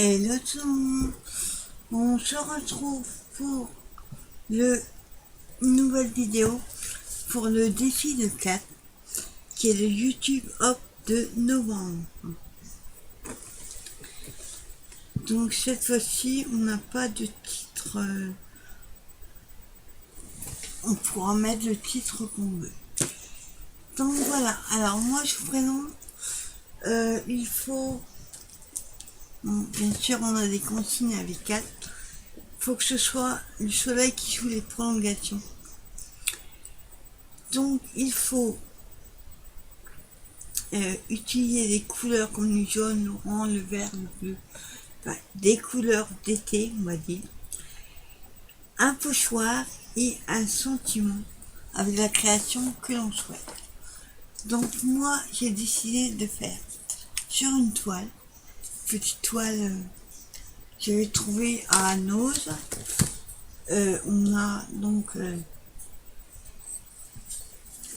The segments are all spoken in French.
Hello tout le monde, on se retrouve pour une nouvelle vidéo pour le défi de 4 qui est le YouTube Hop de novembre. Donc cette fois-ci on n'a pas de titre, on pourra mettre le titre qu'on veut. Donc voilà, alors moi je vous présente, il faut, bon, bien sûr on a des consignes avec 4. Faut que ce soit le soleil qui joue les prolongations. Donc il faut utiliser des couleurs comme le jaune, l'orange, le vert, le bleu, enfin, des couleurs d'été, on va dire, un pochoir et un sentiment avec la création que l'on souhaite. Donc moi j'ai décidé de faire sur une toile, petite toile, j'avais trouvé à Nose. On a donc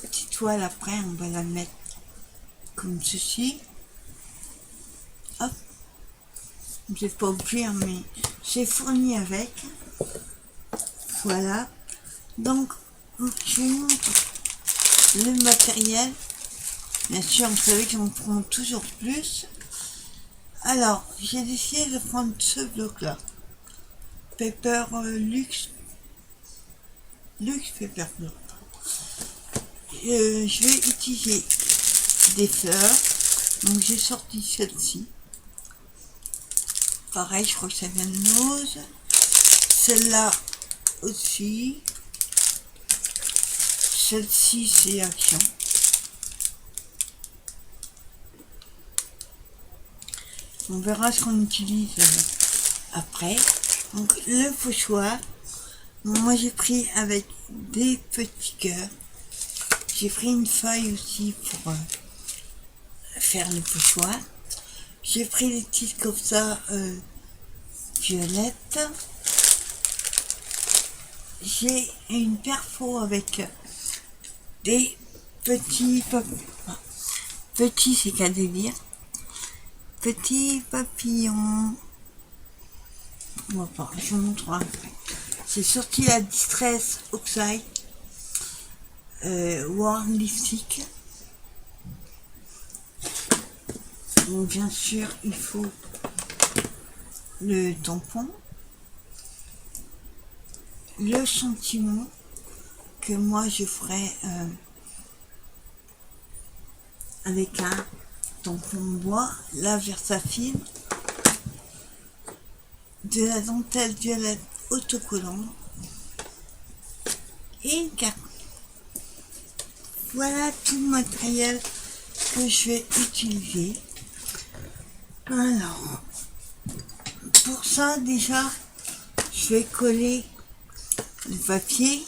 petite toile, après on va la mettre comme ceci. Hop, vous n'êtes pas obligé, mais c'est fourni avec. Voilà. Donc je vous montre le matériel. Bien sûr, vous savez que j'en prends toujours plus. Alors, j'ai décidé de prendre ce bloc-là. Paper Luxe Paper Block. Je vais utiliser des fleurs. Donc j'ai sorti celle-ci. Pareil, je crois que ça vient de Nose. Celle-là aussi. Celle-ci c'est Action. On verra ce qu'on utilise après. Donc le pochoir. Moi j'ai pris avec des petits cœurs. J'ai pris une feuille aussi pour faire le pochoir. J'ai pris des tiges comme ça, violettes. J'ai une perfo avec des petits petits, c'est qu'à délire. Petits papillons. Bon, je vous montre après. C'est sorti la Distress Oxide Warm Lipstick. Donc bien sûr il faut le tampon, le sentiment que moi je ferai avec un tampon bois, la Versafine, de la dentelle violette autocollant et une carte. Voilà tout le matériel que je vais utiliser. Alors, pour ça déjà, je vais coller le papier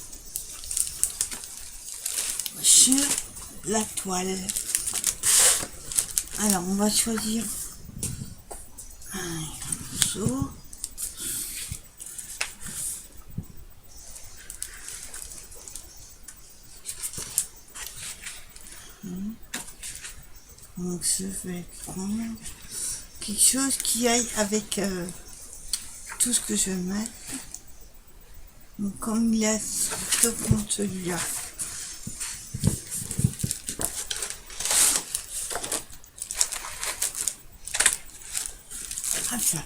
sur la toile. Alors, on va choisir un morceau. Donc, je vais prendre quelque chose qui aille avec tout ce que je vais mettre. Donc, comme il y a, je peux prendre celui-là. Enfin.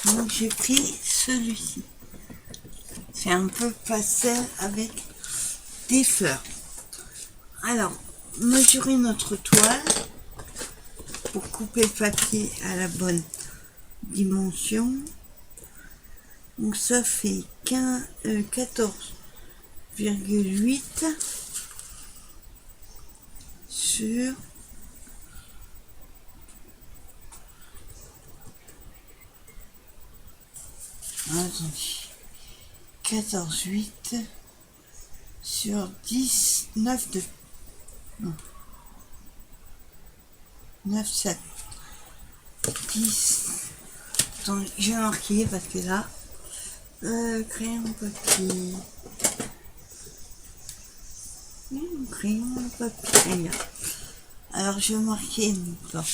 Donc, j'ai pris celui-ci. C'est un peu pastel avec des fleurs. Alors, mesurer notre toile pour couper le papier à la bonne dimension. Donc ça fait 14,8 sur 14,8 sur 19,2. Non. 9,7. 10. Attends, je vais marquer parce que là, crayon papier. Crayon papier. Alors je vais marquer donc là.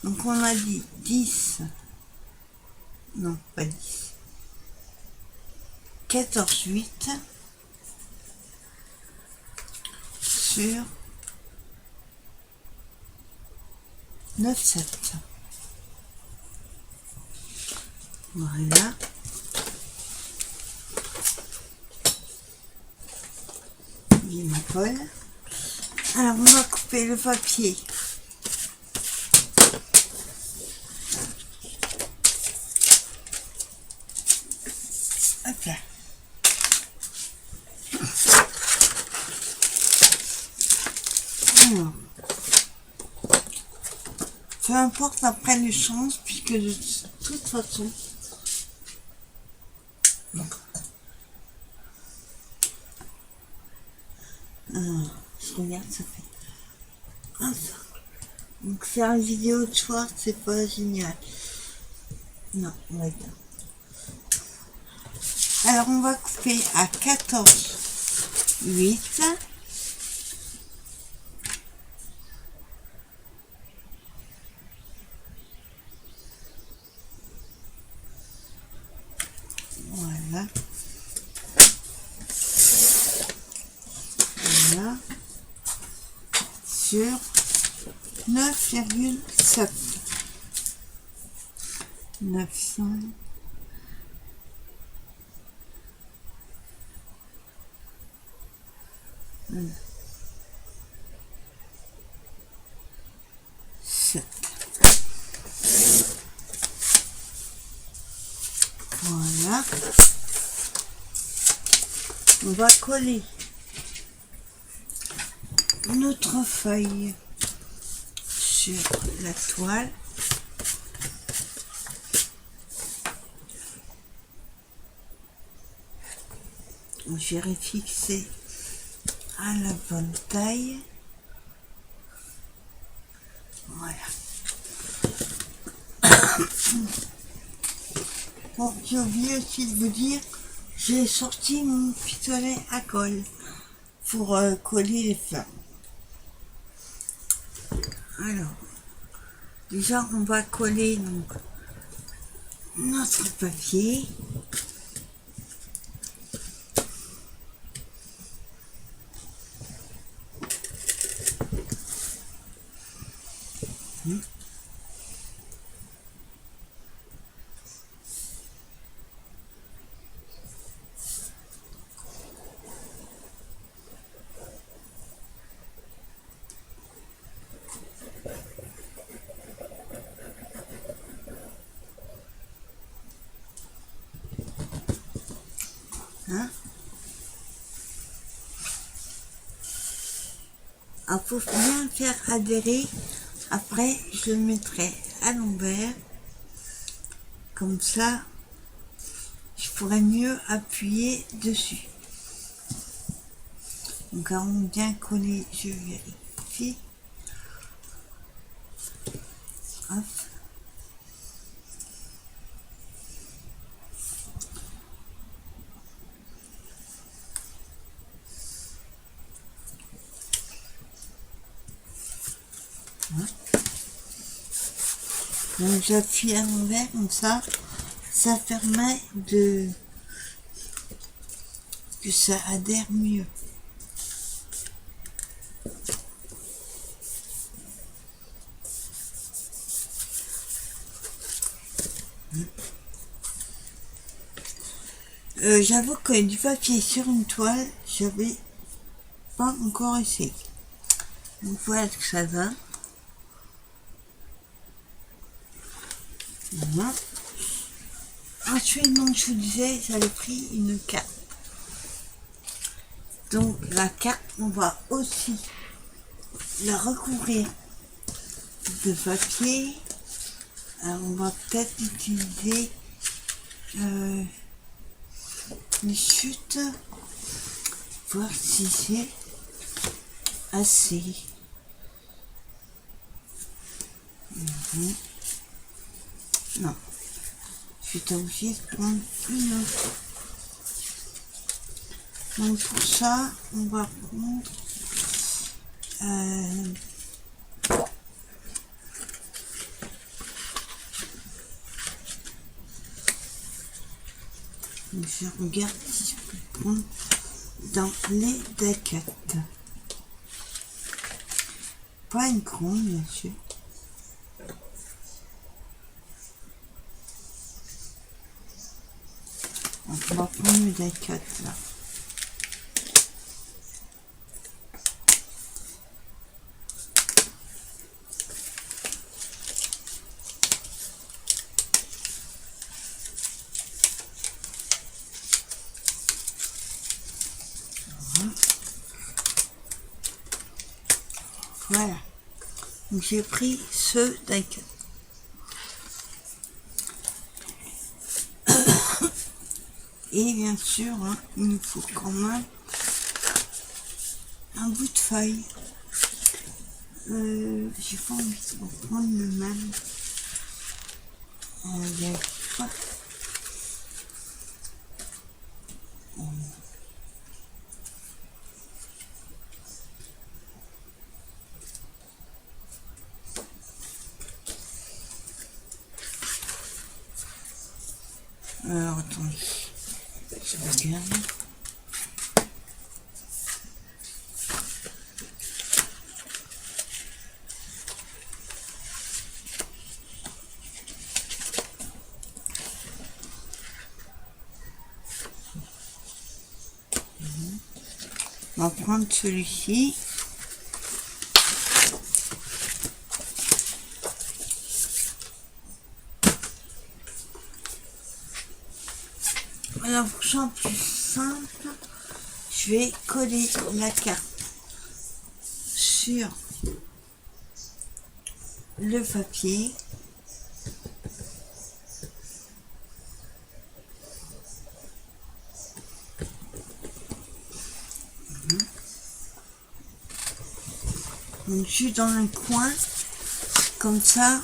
Donc on a dit 10, non pas 10, 14, 8 sur 9, 7. Voilà. J'ai ma colle. Alors on va couper le papier. Hop là. Alors, peu importe après le sens, puisque de toute façon, je regarde, ça fait un ça. Donc faire une vidéo de soir, c'est pas génial. Non, on va dire. Alors on va couper à 14, 8. Voilà. Voilà. Sur 9,7. 900. Voilà. 7. Voilà. On va coller notre feuille sur la toile. Je vais fixer à la bonne taille. Voilà. Bon, j'ai oublié aussi de vous dire, j'ai sorti mon pistolet à colle pour coller les flammes. Alors, déjà on va coller donc notre papier. Hein? Il faut bien faire adhérer. Après, je le mettrai à l'envers. Comme ça, je pourrais mieux appuyer dessus. Donc, avant de bien coller, je vérifie. Hop. Donc j'appuie à l'envers comme ça permet de que ça adhère mieux. J'avoue que du papier sur une toile, j'avais pas encore essayé. Donc voilà ce que ça va. Voilà. Ensuite, donc, je vous disais, j'avais pris une carte. Donc la carte, on va aussi la recouvrir de papier. Alors, on va peut-être utiliser une chute, voir si c'est assez. Non, je suis obligée de prendre une autre. Donc pour ça, on va prendre Je regarde si je peux prendre dans les daquettes. Pas une grande, bien sûr. On va prendre une daquette là. Voilà. Donc j'ai pris ce daquette. Et bien sûr, hein, il nous faut quand même un bout de feuille. J'ai pas envie de prendre le même. Il y a pas. Alors attendez, je regarde. On va prendre celui-ci. Alors pour ça, plus simple, je vais coller la carte sur le papier. Donc juste dans un coin, comme ça,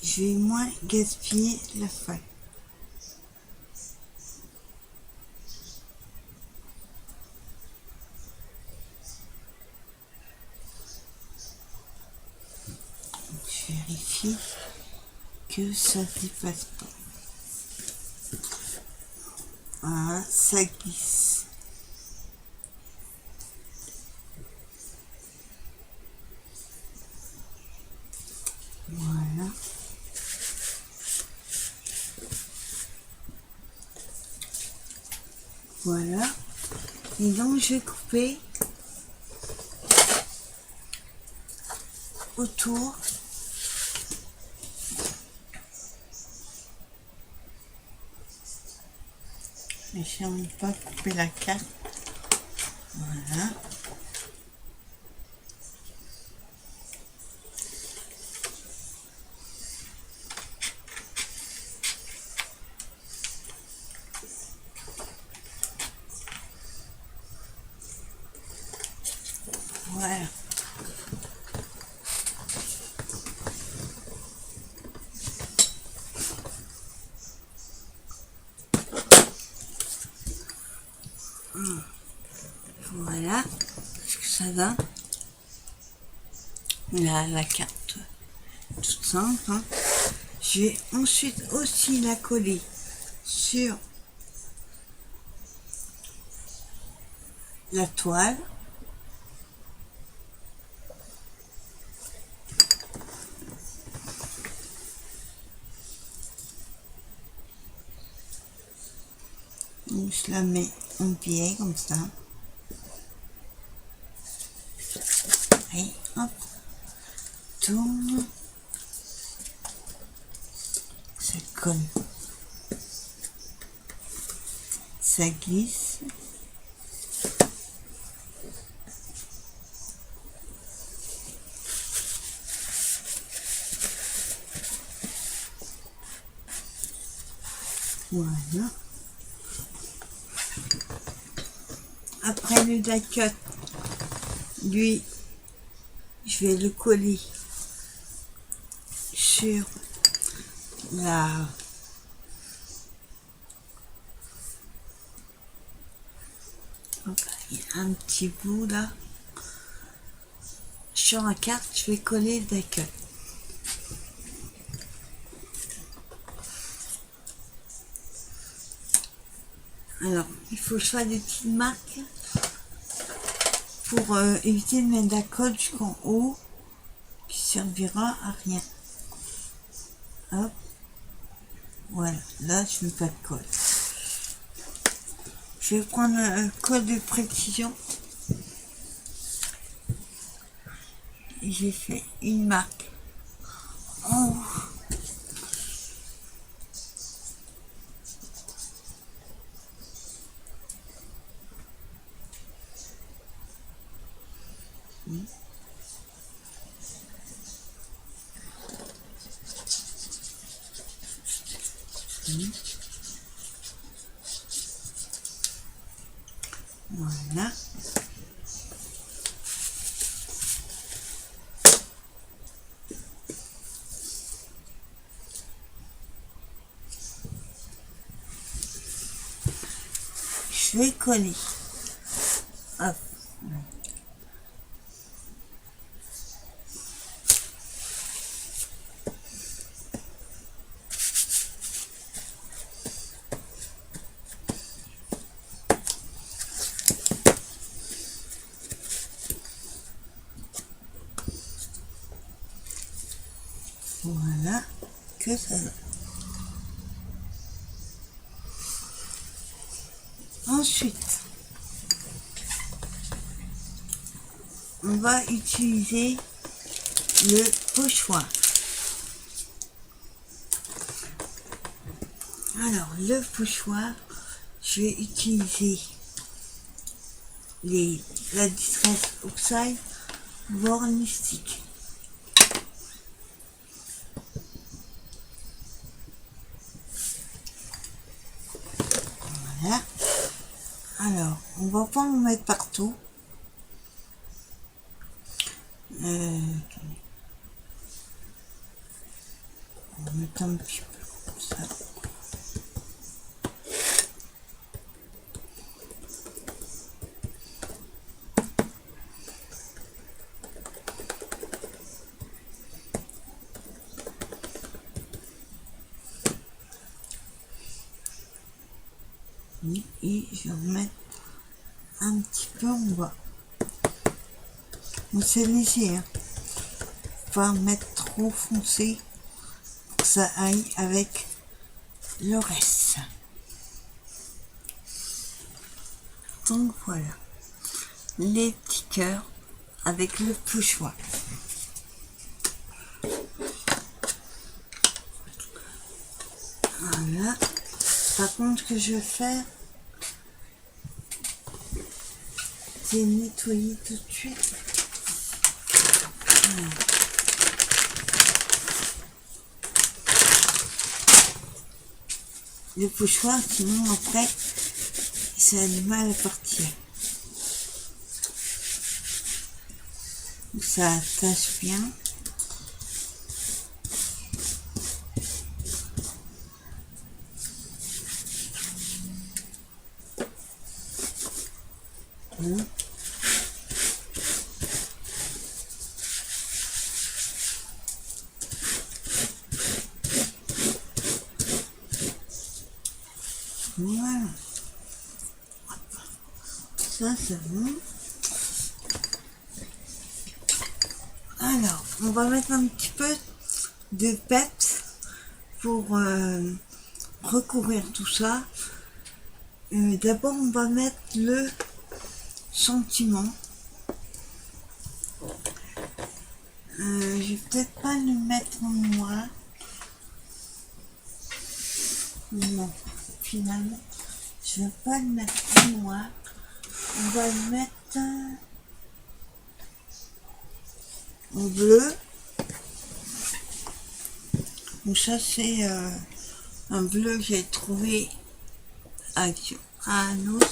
je vais moins gaspiller la feuille. Je vérifie que ça dépasse pas. Voilà, ça glisse. Voilà. Voilà. Et donc je vais couper autour. Mais je n'ai pas couper la carte. Voilà. Voilà. Voilà ce que ça donne. La carte toute simple. Hein. Je vais ensuite aussi la coller sur la toile. Donc, je la mets en biais comme ça. Et hop, tourne. Ça colle. Ça glisse. Voilà. Après le daquette, lui, je vais le coller sur la il y a un petit bout là sur la carte. Je vais coller le daquette. Alors, il faut choisir des petites marques pour éviter de mettre de la colle jusqu'en haut qui servira à rien. Hop, voilà, là je mets pas de colle. Je vais prendre un colle de précision. Et j'ai fait une marque en haut. Voilà. Je vais coller. Hop. Voilà, que ça donne. Ensuite, on va utiliser le pochoir. Alors, le pochoir, je vais utiliser la Distress Oxide Warning Stick. Voilà. Alors, on va pas en mettre partout. On va mettre un petit peu comme ça. Et je vais en mettre un petit peu en bas. Bon, c'est léger, hein. Pas mettre trop foncé pour que ça aille avec le reste. Donc voilà, les petits cœurs avec le pochoir. Voilà. Par contre, ce que je vais faire, c'est nettoyer tout de suite. Voilà. Le pochoir, sinon après, ça a du mal à partir. Ça attache bien. Voilà. Ça, c'est bon. Alors, on va mettre un petit peu de peps pour recouvrir tout ça. D'abord, on va mettre le sentiment. Je vais peut-être pas le mettre en noir. Non, finalement, je vais pas le mettre en noir. On va le mettre en bleu. Donc ça, c'est un bleu que j'ai trouvé à Anos.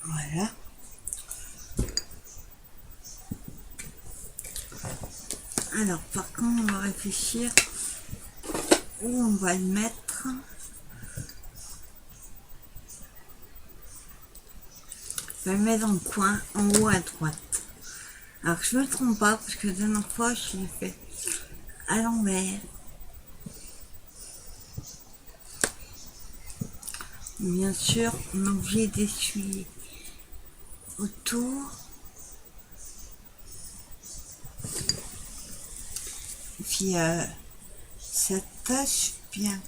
Voilà. Alors, par contre, on va réfléchir où on va le mettre. Je vais le mettre dans le coin, en haut à droite. Alors je me trompe pas parce que la dernière fois je l'ai fait à l'envers. Bien sûr, on est obligé d'essuyer autour. Et puis ça tâche bien.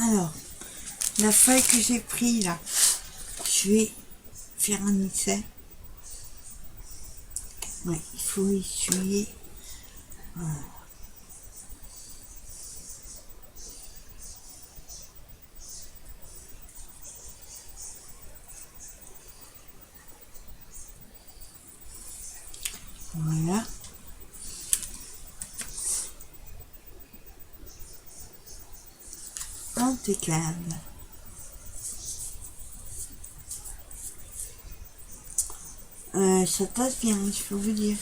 Alors, la feuille que j'ai pris là, je vais faire un essai. Ouais, il faut essuyer. Voilà. Voilà. Impeccable. Ça passe bien, je peux vous dire.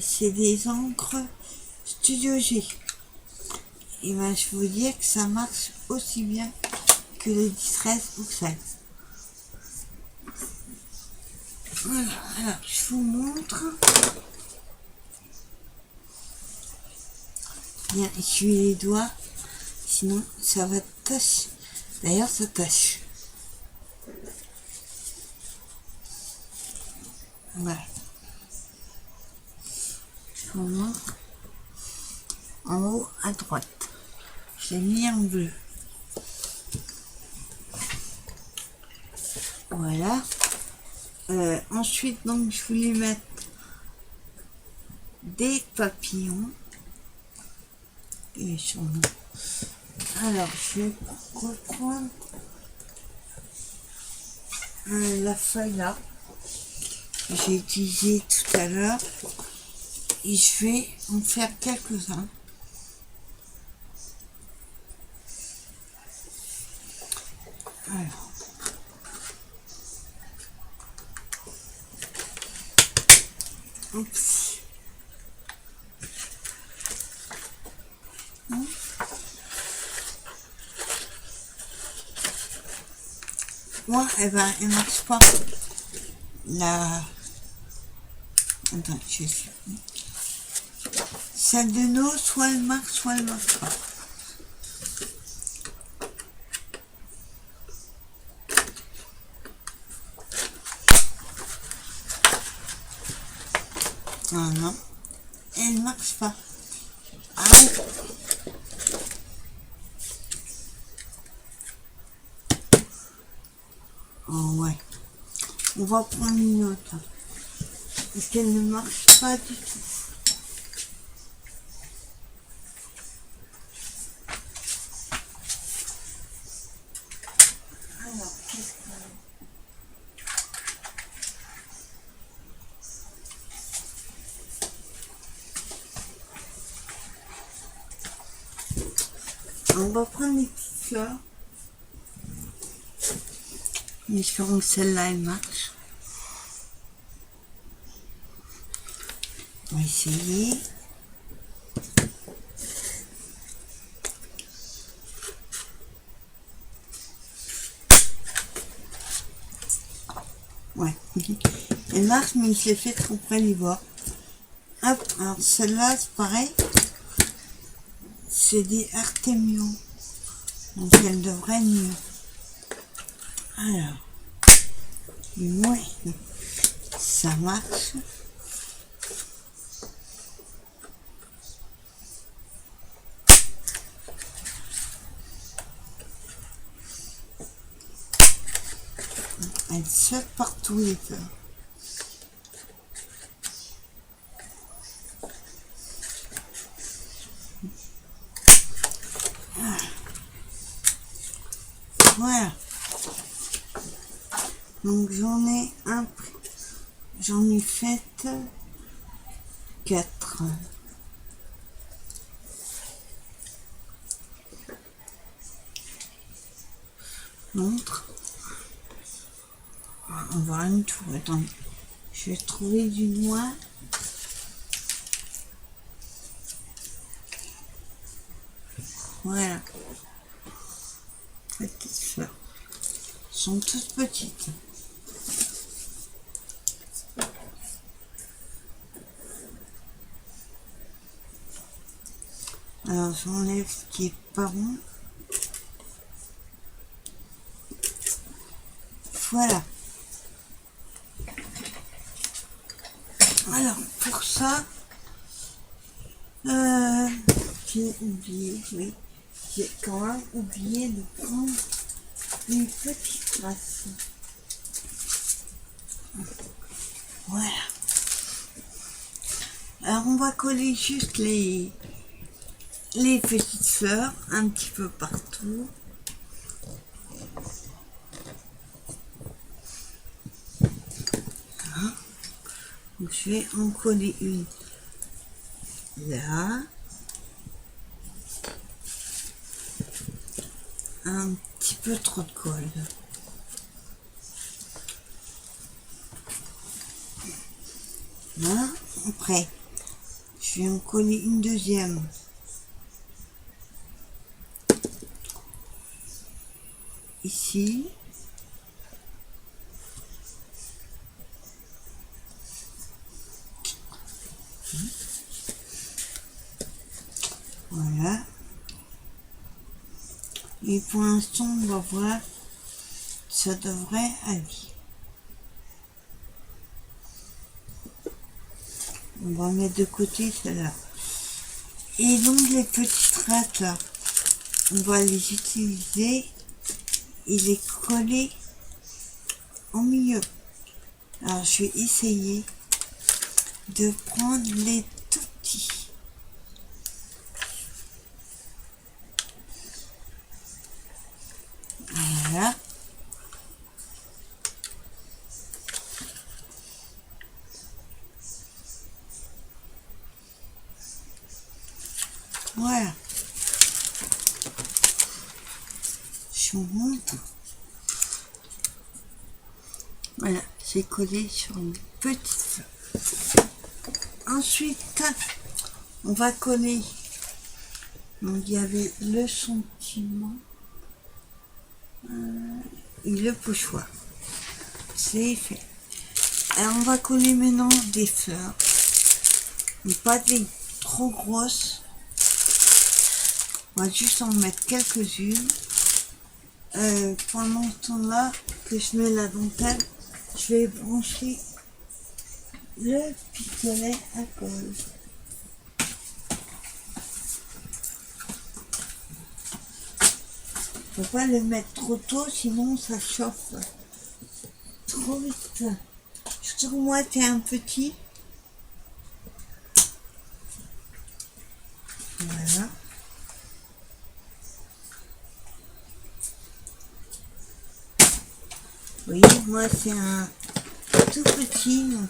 C'est des encres Studio G. Et ben, je peux vous dire que ça marche aussi bien que le Distress Oxide. Voilà, alors je vous montre. Bien essuyer les doigts, sinon ça va tâcher. D'ailleurs, ça tâche. Voilà. Je vous montre. En haut à droite. J'ai mis en bleu. Voilà. Ensuite, donc, je voulais mettre des papillons. Et sur nous. Alors, je vais reprendre la feuille là que j'ai utilisée tout à l'heure. Et je vais en faire quelques-uns. Alors. Oups. Moi, eh ben, elle marche pas. La... Attends, je sais. Celle de nos, soit elle marche pas. Ah non, elle marche pas. Ah, oh ouais. On va prendre une autre. Parce qu'elle ne marche pas du tout. Alors, qu'est-ce qu'on... On va prendre les petites fleurs. Espérons que celle-là, elle marche. On va essayer. Ouais. Elle marche, mais je l'ai fait trop près les bords. Hop, alors celle-là, c'est pareil. C'est des Artemio. Donc elle devrait mieux. Alors. Ouais. Ça marche. Elle saute partout les fleurs. Voilà. Donc j'en ai fait 4. Montre. On va un tour. Attends. Je vais trouver du noir. Voilà. Les petites fleurs sont toutes petites. Alors j'enlève ce qui est pas bon. Voilà. Alors pour ça, j'ai oublié, oui, j'ai quand même oublié de prendre une petite trace. Voilà. Alors on va coller juste les petites fleurs un petit peu partout. Voilà. Donc, je vais en coller une là. Un petit peu trop de colle. Là, après, je vais en coller une deuxième. Ici. Voilà. Et pour l'instant, on va voir. Ça devrait aller. On va mettre de côté celle-là. Et donc les petites strates là, on va les utiliser et les coller au milieu. Alors je vais essayer de prendre les tout petits. Voilà. Voilà. Je vous montre. Voilà, j'ai collé sur une petite fleur. Ensuite, on va coller. Donc il y avait le sentiment et le pochoir. C'est fait. Alors on va coller maintenant des fleurs, mais pas des trop grosses. On va juste en mettre quelques-unes. Pendant ce temps-là que je mets la dentelle, je vais brancher le pistolet à colle. Faut pas le mettre trop tôt, sinon ça chauffe trop vite. Surtout moi, t'es un petit. Voilà. Oui, moi c'est un tout petit, donc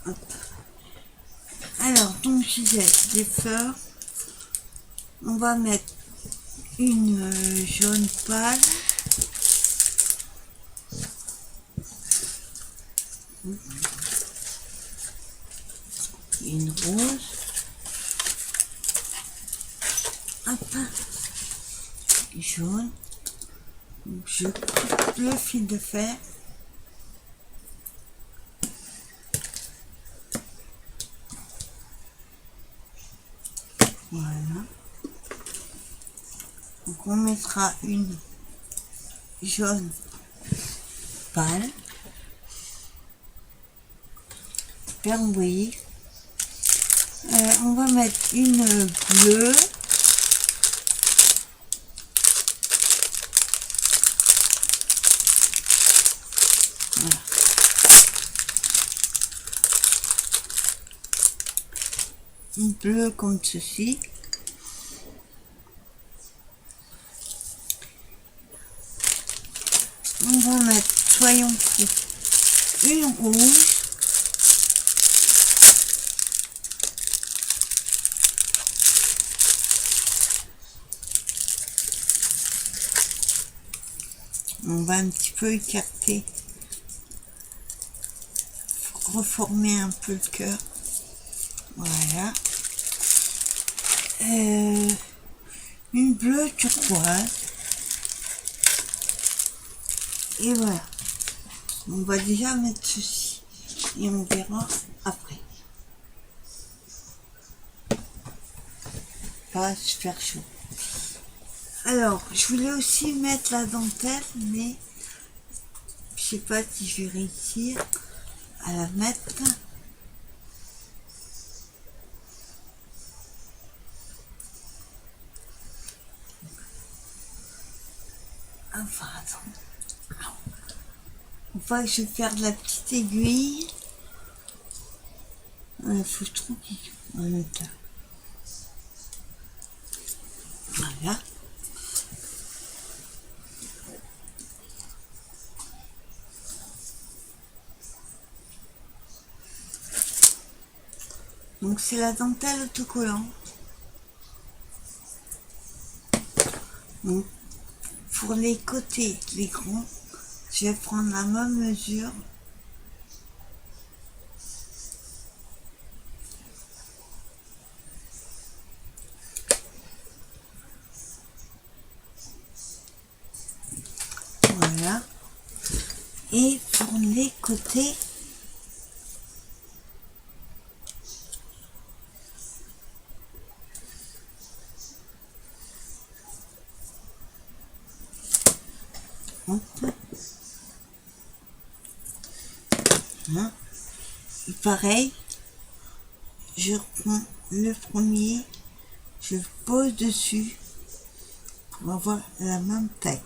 hop. Alors, donc je disais des fleurs. On va mettre une jaune pâle. Une rose. Hop. Jaune. Donc, je coupe le fil de fer. Voilà. Donc on mettra une jaune pâle. Là, vous voyez. On va mettre une bleue. Voilà. Une bleue comme ceci. On va mettre, soyons fous, une rouge. On va un petit peu écarter, reformer un peu le cœur. Voilà. Une bleue turquoise. Et voilà. On va déjà mettre ceci. Et on verra après. Pas super chaud. Alors, je voulais aussi mettre la dentelle, mais je sais pas si je vais réussir à la mettre. Enfin, attends. Enfin, je vais faire de la petite aiguille. Il faut que je trouve en même temps. Voilà. Donc c'est la dentelle autocollant. Donc pour les côtés, les grands, je vais prendre la même mesure. Voilà. Et pour les côtés, hop. Hein. Et pareil, je reprends le premier, je pose dessus pour avoir la même taille.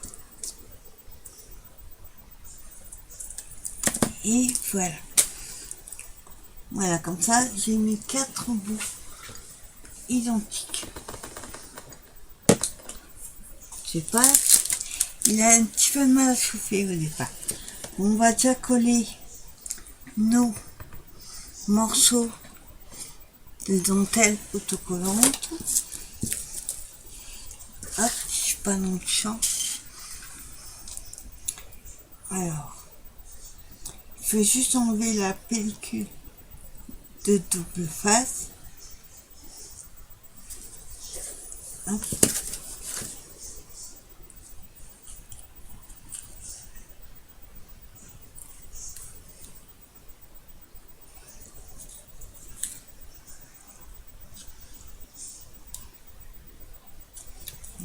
Et voilà. Voilà, comme ça, j'ai mis 4 bouts identiques. Je sais pas, il a un petit peu de mal à chauffer au départ. On va déjà coller nos morceaux de dentelle autocollante. Hop, je suis pas dans le champ. Alors, je vais juste enlever la pellicule de double face. Hop.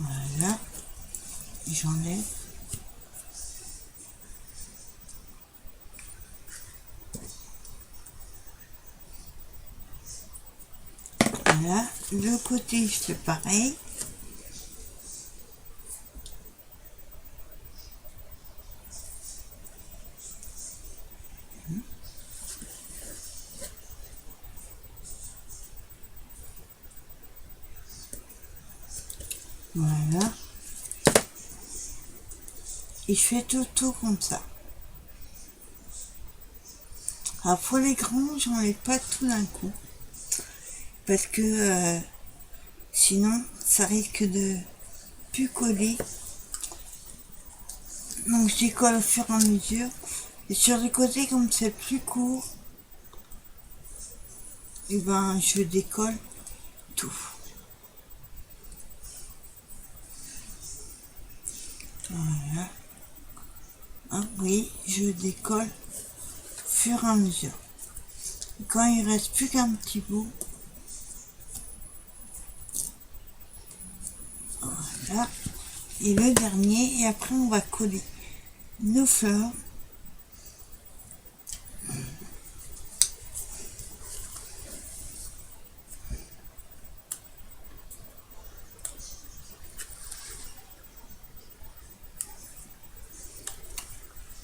Voilà, j'enlève. Voilà, le côté je fais pareil. Voilà. Et je fais tout comme ça. Alors pour les grands, j'enlève pas tout d'un coup. Parce que sinon, ça risque de plus coller. Donc je décolle au fur et à mesure. Et sur les côtés, comme c'est plus court, et ben je décolle tout. Voilà. Ah, oui, je décolle au fur et à mesure. Et quand il reste plus qu'un petit bout, voilà. Et le dernier, et après on va coller nos fleurs.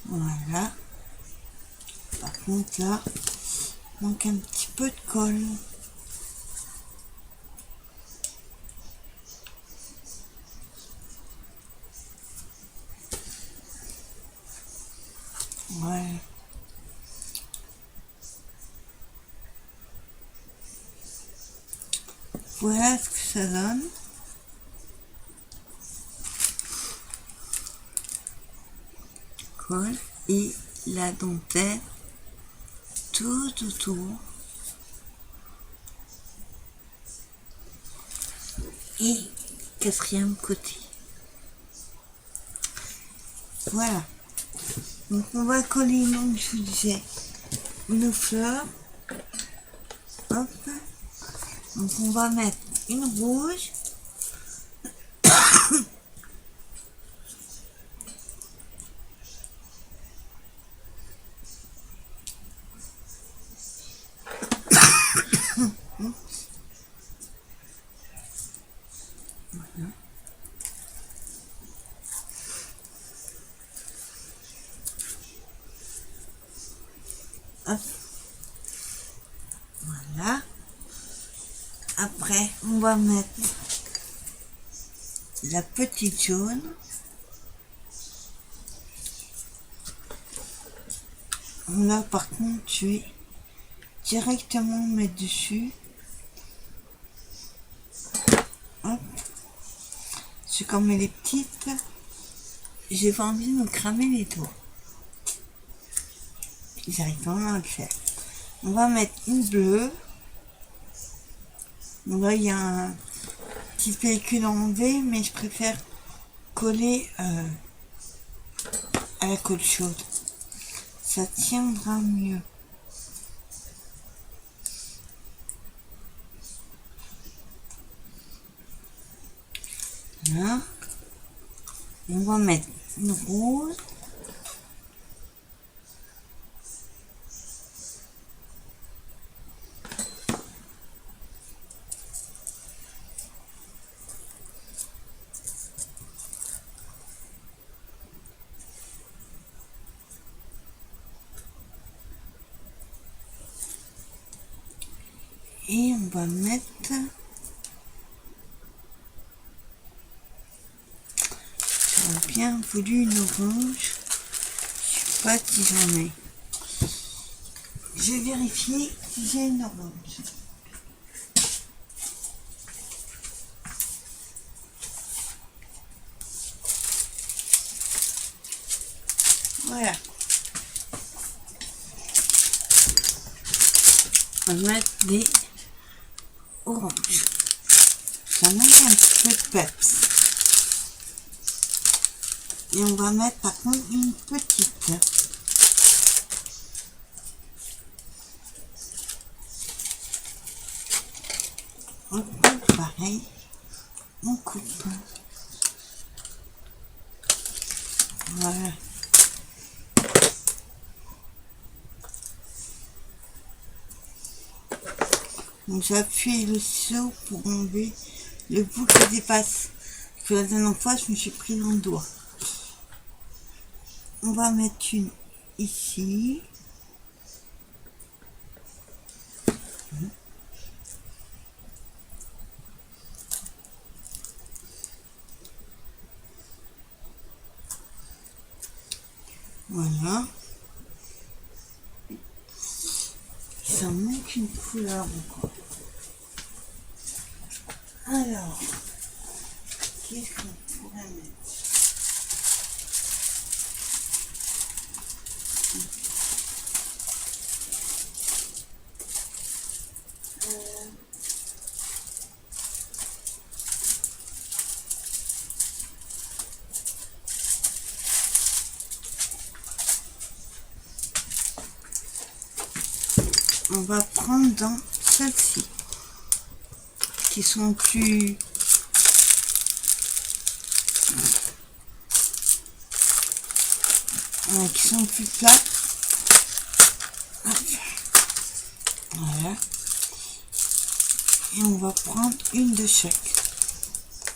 Voilà. Par contre là, il manque un petit peu de colle. Voilà. Voilà ce que ça donne. Colle et la dentelle tout autour. et quatrième côté. Voilà. Donc on va coller, donc je vous disais, nos fleurs. Hop. Donc on va mettre une rouge. Voilà. Hop. Voilà. Après, on va mettre la petite jaune. Là, par contre, je vais directement mettre dessus. Hop. C'est comme elle est petite, j'ai pas envie de me cramer les doigts. J'arrive vraiment à le faire. On va mettre une bleue. Donc là, il y a un petit pellicule enlevé, mais je préfère coller à la colle chaude. Ça tiendra mieux. Là, on va mettre une rose. Et on va mettre j'aurais bien voulu une orange. Je sais pas si j'en ai. Je vais vérifier si j'ai une orange. Voilà. On va mettre des oranges. Ça met un petit peu de peps. Et on va mettre par contre une petite. On coupe pareil. On coupe. Voilà. Donc j'appuie le ciseau pour enlever le bout qui dépasse. Parce que la dernière fois, je me suis pris dans le doigt. On va mettre une ici. Voilà. Ça manque une couleur encore. Alors, qu'est-ce qu'on pourrait mettre? On va prendre dans celles-ci qui sont plus plates. Voilà. Et on va prendre une de chaque.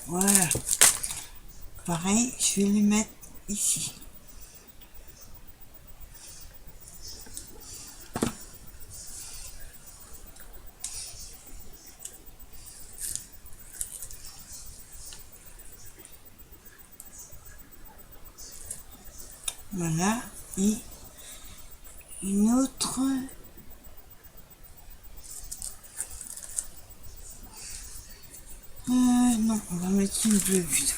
Voilà. Pareil, je vais les mettre ici. Voilà. Et une autre. Non, on va mettre une bleue plutôt.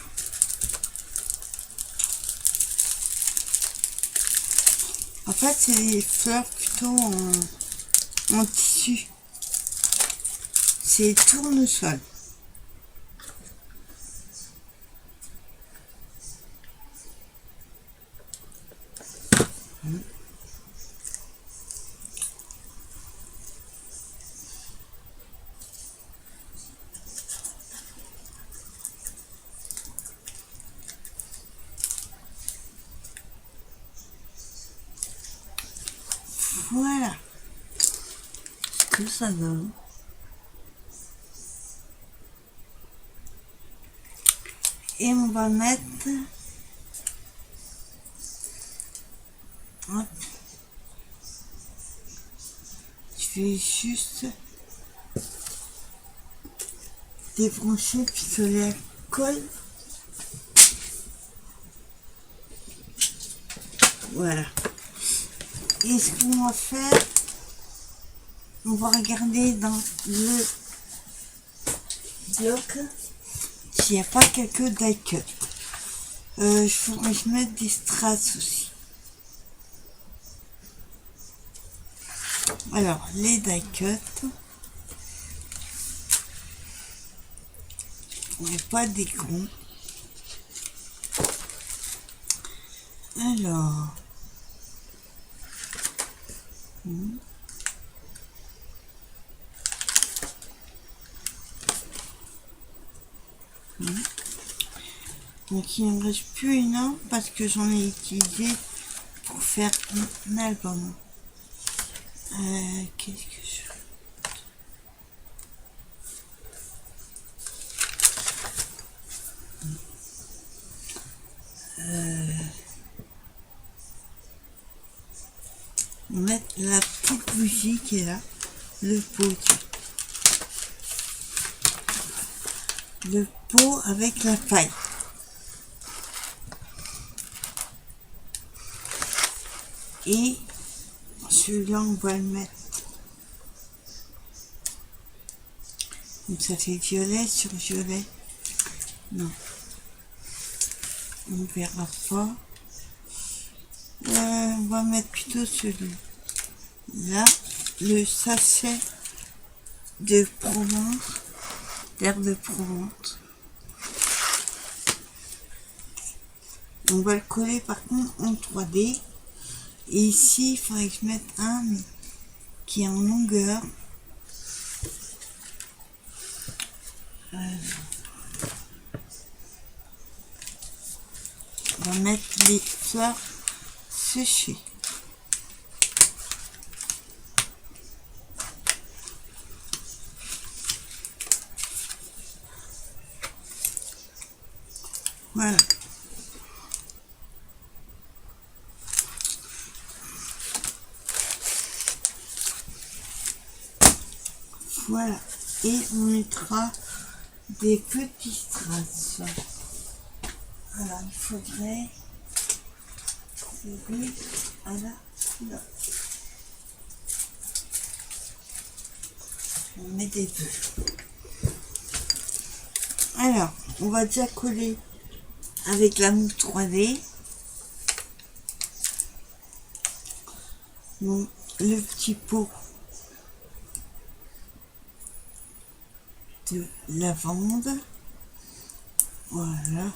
En fait, c'est des fleurs plutôt en tissu. C'est tournesol. Voilà ce que ça donne. Et on va mettre, hop, je vais juste débrancher le pistolet à colle. Voilà. Et ce qu'on va faire, on va regarder dans le bloc s'il n'y a pas quelques die cuts. Il faudrait que je mette des strass aussi. Alors, les die cuts, on n'est pas des cons. Alors, donc il ne me reste plus une parce que j'en ai utilisé pour faire un album. Qu'est-ce que je fais? On va mettre la petite bougie qui est là, le pot. Le pot avec la paille. Et celui-là, on va le mettre. Donc ça fait violet sur violet. Non. On ne verra pas. On va mettre plutôt celui-là. Le sachet de Provence. D'herbe de Provence. On va le coller par contre en 3D. Et ici, il faudrait que je mette un qui est en longueur. On va mettre les fleurs séchées. Voilà. Voilà. Et on mettra des petits strass. Alors, il faudrait coller à la couleur. On met des deux. Alors, on va déjà coller avec la mousse 3D. Donc, le petit pot de lavande. Voilà.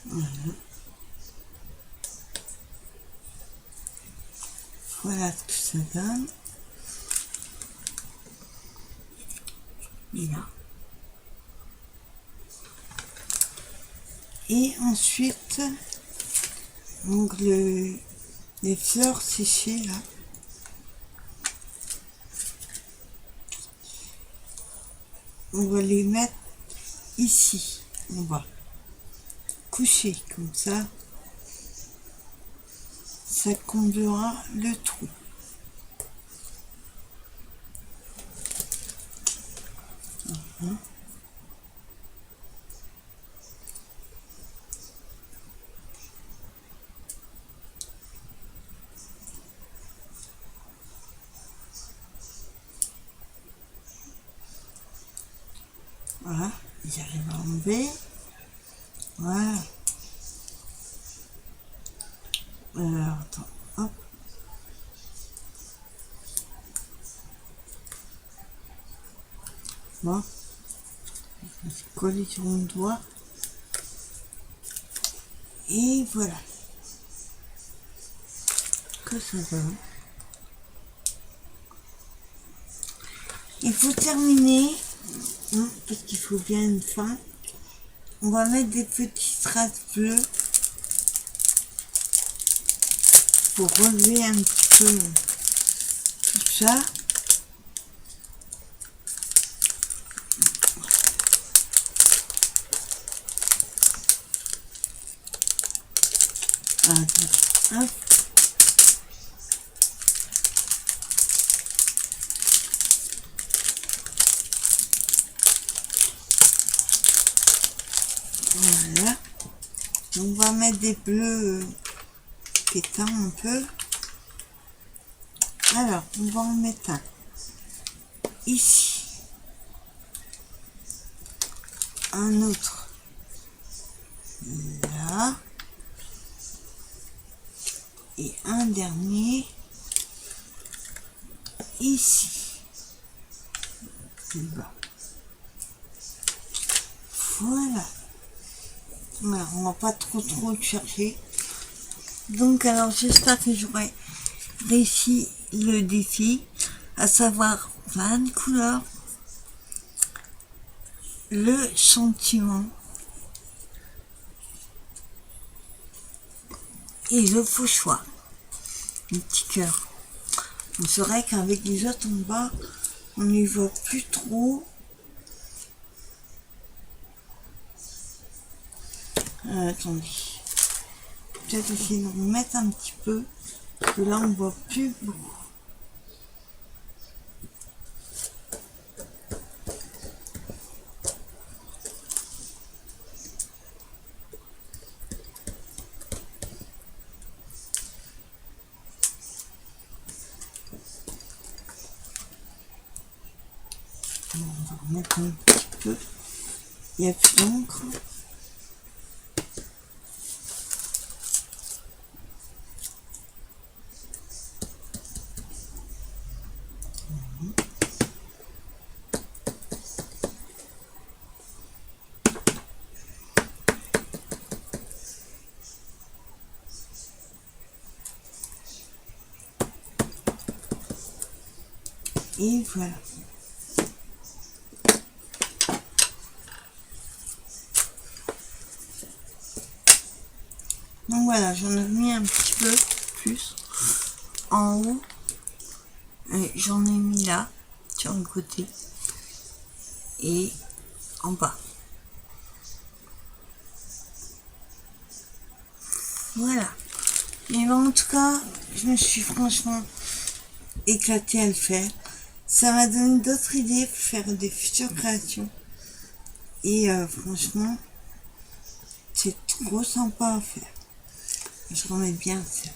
Voilà. Voilà ce que ça donne. Et là. Et ensuite, donc les fleurs séchées là. On va les mettre ici. On va coucher comme ça. Ça comblera le trou. Voilà, j'arrive à enlever. Voilà. Alors, attends, hop. Bon. Je vais coller sur mon doigt. Et voilà. que ça donne. Il faut terminer, parce qu'il faut bien une fin. On va mettre des petits strass bleus pour relever un petit peu tout ça. Hop. Voilà. On va mettre des bleus pétants un peu. Alors, on va en mettre un ici. Un autre là. Et un dernier ici. Plus bas. Voilà. Alors, on va pas trop chercher. Donc, alors, j'espère que j'aurai réussi le défi, à savoir 20 couleurs, le sentiment et le faux choix. Le petit cœur. On saurait qu'avec les autres en bas, on n'y voit plus trop. Attendez. Peut-être essayer de remettre un petit peu. Parce que là, on ne voit plus beaucoup. On va remettre un petit peu. Il n'y a plus d'encre. Et voilà. Donc voilà, j'en ai mis un petit peu plus en haut. J'en ai mis là, sur le côté. Et en bas. Voilà. Et ben, en tout cas, je me suis franchement éclatée à le faire. Ça m'a donné d'autres idées pour faire des futures créations. Et franchement, c'est trop sympa à faire. Je remets bien ça.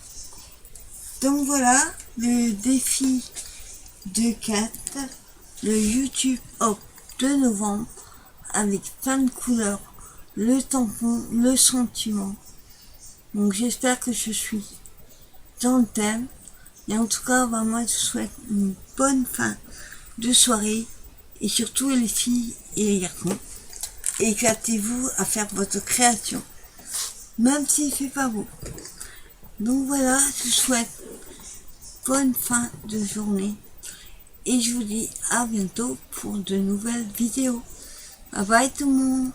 Donc voilà, le défi de 4, le YouTube Hop de novembre, avec plein de couleurs, le tampon, le sentiment. Donc j'espère que je suis dans le thème. Et en tout cas, moi je souhaite une bonne fin de soirée. Et surtout les filles et les garçons, éclatez-vous à faire votre création. Même s'il fait pas beau. Donc voilà, je vous souhaite bonne fin de journée. Et je vous dis à bientôt pour de nouvelles vidéos. Bye bye tout le monde.